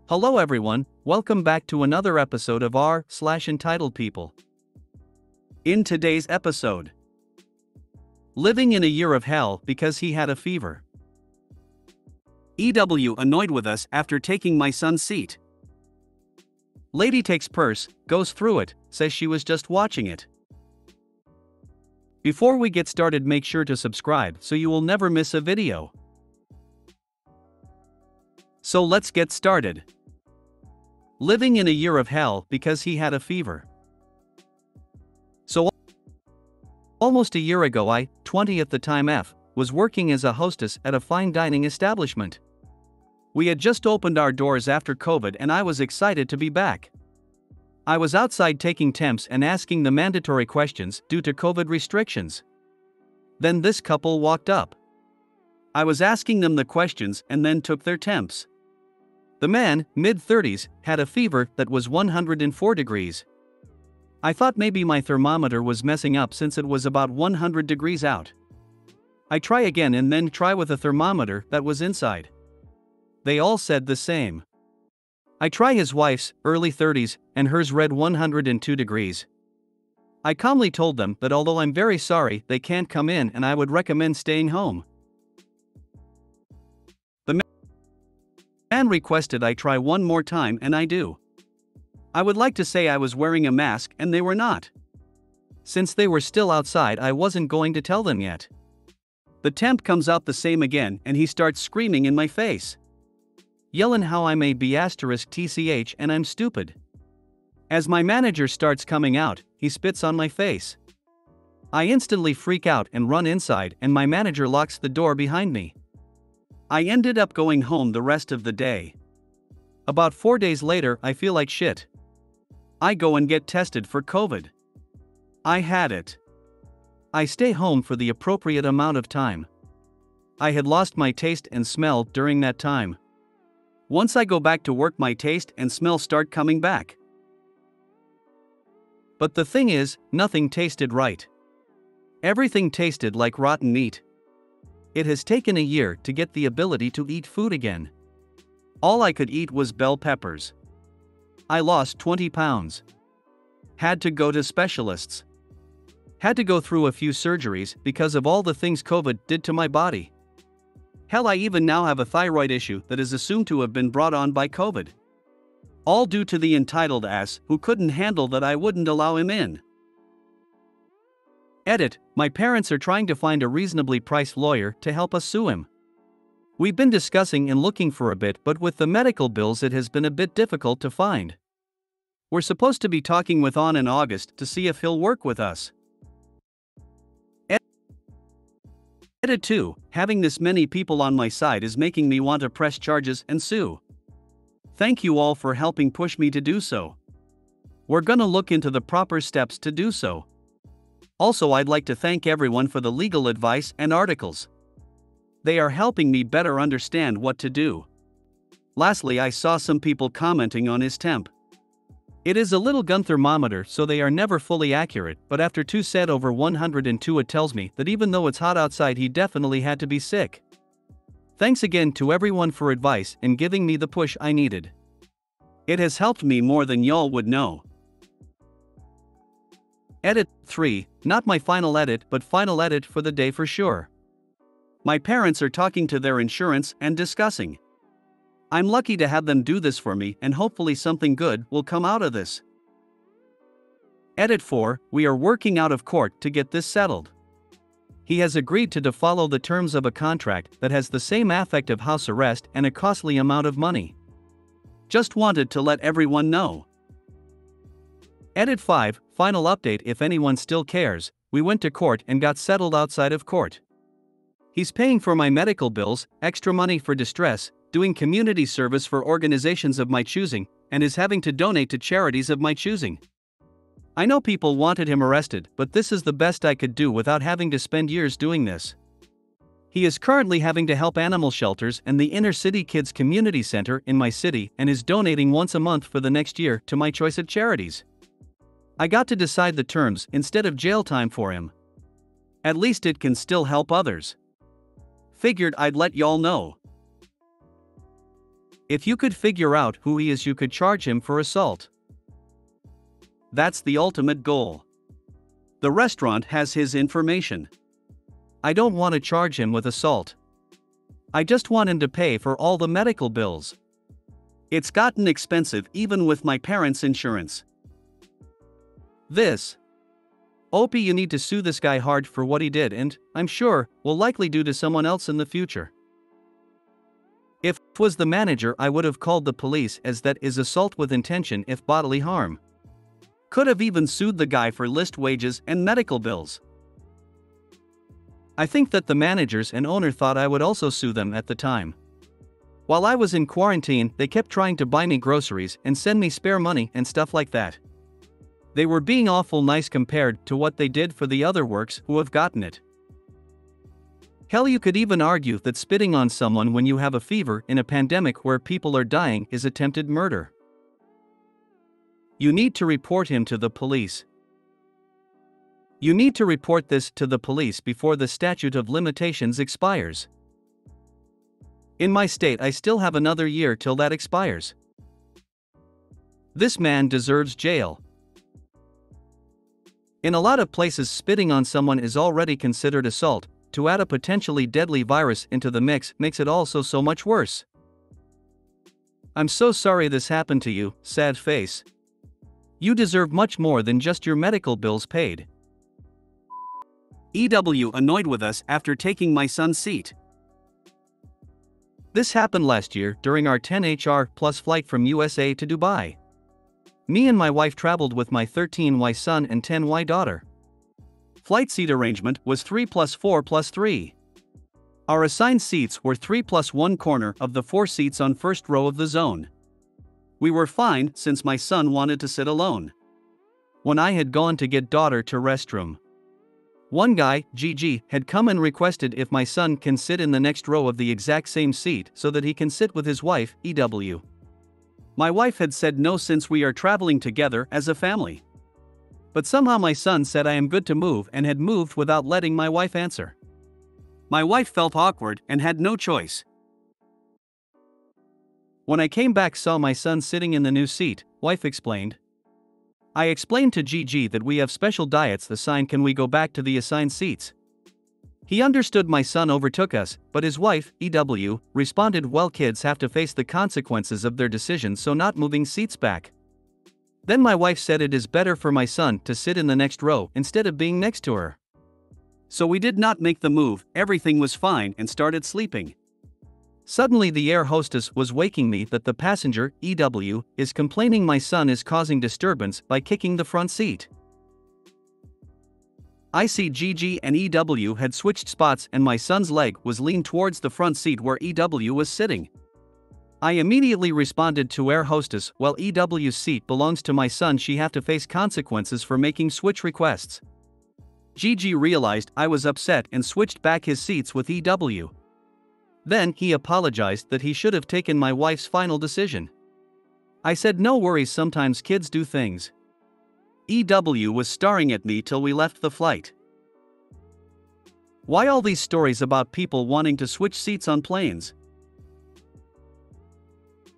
Hello everyone, welcome back to another episode of r/Entitled People. In today's episode, living in a year of hell because he had a fever. EW annoyed with us after taking my son's seat. Lady takes purse, goes through it, says she was just watching it. Before we get started, make sure to subscribe so you will never miss a video. So let's get started. Living in a year of hell because he had a fever. So almost a year ago I, 20 at the time was working as a hostess at a fine dining establishment. We had just opened our doors after COVID and I was excited to be back. I was outside taking temps and asking the mandatory questions due to COVID restrictions. Then this couple walked up. I was asking them the questions and then took their temps. The man, mid-30s, had a fever that was 104 degrees. I thought maybe my thermometer was messing up since it was about 100 degrees out. I try again and then try with a thermometer that was inside. They all said the same. I try his wife's, early 30s, and hers read 102 degrees. I calmly told them that although I'm very sorry they can't come in and I would recommend staying home. The man requested I try one more time and I do. I would like to say I was wearing a mask and they were not. Since they were still outside I wasn't going to tell them yet. The temp comes out the same again and he starts screaming in my face. Yelling how I may be *TCH and I'm stupid. As my manager starts coming out, he spits on my face. I instantly freak out and run inside and my manager locks the door behind me. I ended up going home the rest of the day. About 4 days later I feel like shit. I go and get tested for COVID. I had it. I stay home for the appropriate amount of time. I had lost my taste and smell during that time. Once I go back to work my taste and smell start coming back. But the thing is, nothing tasted right. Everything tasted like rotten meat. It has taken a year to get the ability to eat food again. All I could eat was bell peppers. I lost 20 pounds. Had to go to specialists. Had to go through a few surgeries because of all the things COVID did to my body. Hell, I even now have a thyroid issue that is assumed to have been brought on by COVID. All due to the entitled ass who couldn't handle that I wouldn't allow him in. Edit, my parents are trying to find a reasonably priced lawyer to help us sue him. We've been discussing and looking for a bit, but with the medical bills it has been a bit difficult to find. We're supposed to be talking with On in August to see if he'll work with us. Edit 2, having this many people on my side is making me want to press charges and sue. Thank you all for helping push me to do so. We're gonna look into the proper steps to do so. Also, I'd like to thank everyone for the legal advice and articles. They are helping me better understand what to do. Lastly, I saw some people commenting on his temp. It is a little gun thermometer, so they are never fully accurate, but after 2 said over 102 it tells me that even though it's hot outside he definitely had to be sick. Thanks again to everyone for advice and giving me the push I needed. It has helped me more than y'all would know. Edit 3, not my final edit but final edit for the day for sure. My parents are talking to their insurance and discussing. I'm lucky to have them do this for me and hopefully something good will come out of this. Edit 4, we are working out of court to get this settled. He has agreed to follow the terms of a contract that has the same affect of house arrest and a costly amount of money. Just wanted to let everyone know. Edit 5, final update if anyone still cares, we went to court and got settled outside of court. He's paying for my medical bills, extra money for distress, doing community service for organizations of my choosing, and is having to donate to charities of my choosing. I know people wanted him arrested, but this is the best I could do without having to spend years doing this. He is currently having to help animal shelters and the Inner City Kids Community Center in my city and is donating once a month for the next year to my choice of charities. I got to decide the terms instead of jail time for him. At least it can still help others. Figured I'd let y'all know. If you could figure out who he is, you could charge him for assault. That's the ultimate goal. The restaurant has his information. I don't want to charge him with assault. I just want him to pay for all the medical bills. It's gotten expensive even with my parents' insurance. This. Opie, you need to sue this guy hard for what he did and, I'm sure, will likely do to someone else in the future. If it was the manager, I would have called the police, as that is assault with intention if bodily harm. Could have even sued the guy for lost wages and medical bills. I think that the managers and owner thought I would also sue them at the time. While I was in quarantine, they kept trying to buy me groceries and send me spare money and stuff like that. They were being awful nice compared to what they did for the other works who have gotten it. Hell, you could even argue that spitting on someone when you have a fever in a pandemic where people are dying is attempted murder. You need to report him to the police. You need to report this to the police before the statute of limitations expires. In my state, I still have another year till that expires. This man deserves jail. In a lot of places, spitting on someone is already considered assault. To add a potentially deadly virus into the mix makes it also so much worse. I'm so sorry this happened to you, sad face. You deserve much more than just your medical bills paid. EW annoyed with us after taking my son's seat. This happened last year during our 10HR plus flight from USA to Dubai. Me and my wife traveled with my 13Y son and 10Y daughter. Flight seat arrangement was 3 plus 4 plus 3. Our assigned seats were 3 plus 1 corner of the 4 seats on first row of the zone. We were fine since my son wanted to sit alone. When I had gone to get daughter to restroom, one guy, GG, had come and requested if my son can sit in the next row of the exact same seat so that he can sit with his wife, EW. My wife had said no since we are traveling together as a family. But somehow my son said I am good to move and had moved without letting my wife answer. My wife felt awkward and had no choice. When I came back, saw my son sitting in the new seat, wife explained. I explained to GG that we have special diets assigned, can we go back to the assigned seats? He understood my son overtook us, but his wife, EW, responded, well, kids have to face the consequences of their decisions, so not moving seats back. Then my wife said it is better for my son to sit in the next row instead of being next to her. So we did not make the move, everything was fine, and started sleeping. Suddenly the air hostess was waking me that the passenger, EW, is complaining my son is causing disturbance by kicking the front seat. I see GG and EW had switched spots and my son's leg was leaned towards the front seat where EW was sitting. I immediately responded to air hostess, well, EW's seat belongs to my son, she have to face consequences for making switch requests. GG realized I was upset and switched back his seats with EW. Then he apologized that he should have taken my wife's final decision. I said no worries, sometimes kids do things. EW was staring at me till we left the flight. Why all these stories about people wanting to switch seats on planes?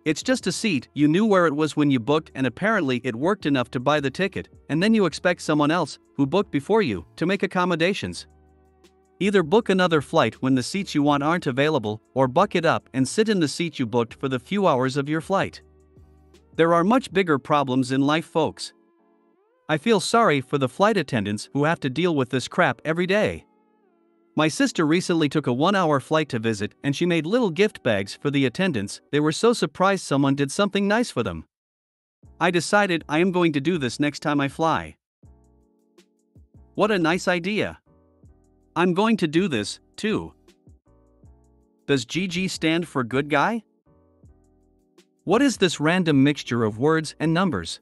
It's just a seat, you knew where it was when you booked and apparently it worked enough to buy the ticket, and then you expect someone else, who booked before you, to make accommodations. Either book another flight when the seats you want aren't available, or buck it up and sit in the seat you booked for the few hours of your flight. There are much bigger problems in life, folks. I feel sorry for the flight attendants who have to deal with this crap every day. My sister recently took a 1-hour flight to visit and she made little gift bags for the attendants. They were so surprised someone did something nice for them. I decided I am going to do this next time I fly. What a nice idea. I'm going to do this, too. Does GG stand for good guy? What is this random mixture of words and numbers?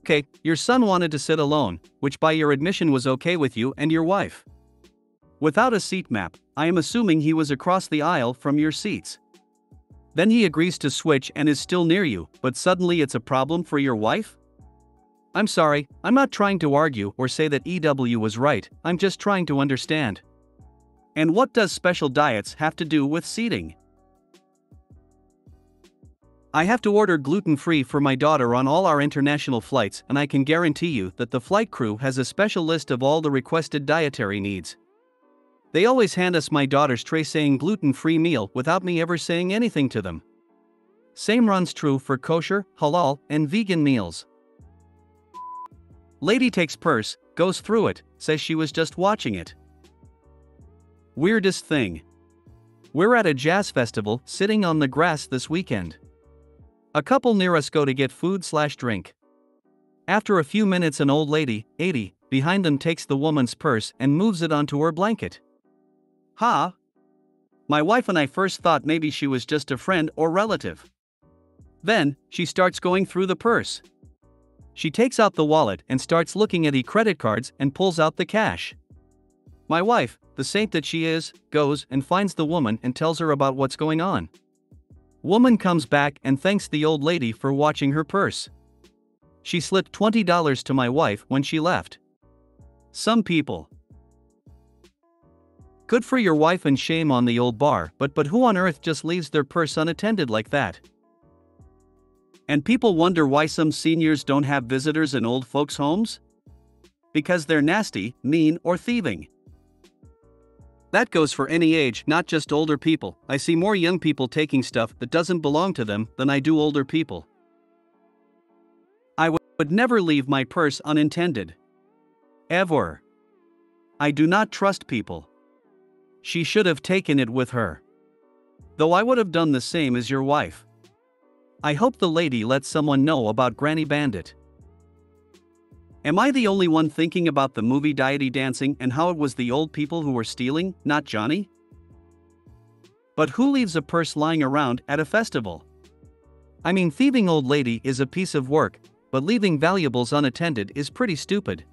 Okay, your son wanted to sit alone, which by your admission was okay with you and your wife. Without a seat map, I am assuming he was across the aisle from your seats. Then he agrees to switch and is still near you, but suddenly it's a problem for your wife? I'm sorry, I'm not trying to argue or say that EW was right, I'm just trying to understand. And what does special diets have to do with seating? I have to order gluten-free for my daughter on all our international flights, and I can guarantee you that the flight crew has a special list of all the requested dietary needs. They always hand us my daughter's tray saying gluten-free meal without me ever saying anything to them. Same runs true for kosher, halal, and vegan meals. Lady takes purse, goes through it, says she was just watching it. Weirdest thing. We're at a jazz festival, sitting on the grass this weekend. A couple near us go to get food/drink. After a few minutes an old lady, 80, behind them takes the woman's purse and moves it onto her blanket. Ha! My wife and I first thought maybe she was just a friend or relative. Then, she starts going through the purse. She takes out the wallet and starts looking at credit cards and pulls out the cash. My wife, the saint that she is, goes and finds the woman and tells her about what's going on. Woman comes back and thanks the old lady for watching her purse. She slipped $20 to my wife when she left. Some people. Good for your wife and shame on the old bar, but who on earth just leaves their purse unattended like that? And people wonder why some seniors don't have visitors in old folks' homes? Because they're nasty, mean, or thieving. That goes for any age, not just older people. I see more young people taking stuff that doesn't belong to them than I do older people. I would never leave my purse unattended. Ever. I do not trust people. She should have taken it with her. Though I would have done the same as your wife. I hope the lady lets someone know about Granny Bandit. Am I the only one thinking about the movie Dirty Dancing and how it was the old people who were stealing, not Johnny? But who leaves a purse lying around at a festival? I mean, thieving old lady is a piece of work, but leaving valuables unattended is pretty stupid.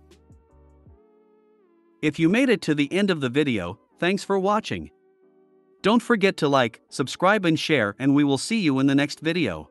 If you made it to the end of the video, thanks for watching. Don't forget to like, subscribe and share, and we will see you in the next video.